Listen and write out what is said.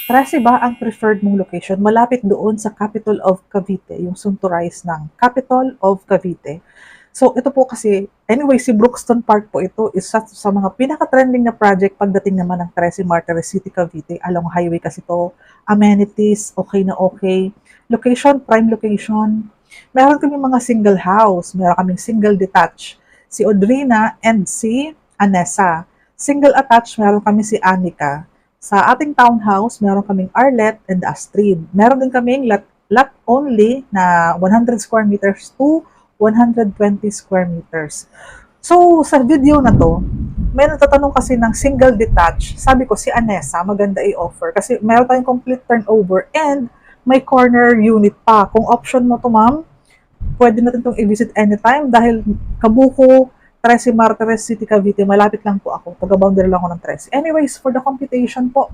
Trece ba ang preferred mong location? Malapit doon sa capital of Cavite, yung sunturais ng capital of Cavite. So ito po kasi, anyway, si Brookston Park po ito, isa sa mga pinaka-trending na project pagdating naman ng Trece Martires City, Cavite. Along highway kasi to, amenities, okay na okay. Location, prime location. Meron kami mga single house, meron kaming single detached. Si Audrina and si Anessa. Single attached, meron kami si Anika. Sa ating townhouse, meron kaming Arlet and Astrid. Meron din kaming lot only na 100 square meters to 120 square meters. So, sa video na to, may nagtatanong kasi ng single detached. Sabi ko, si Anessa, maganda i-offer. Kasi meron tayong complete turnover and may corner unit pa. Kung option mo to, ma'am, pwede natin itong i-visit anytime dahil Kabuko, Trece Martires City, Cavite, malapit lang po ako. Taga-boundary lang ako ng Trece. Anyways, for the computation po,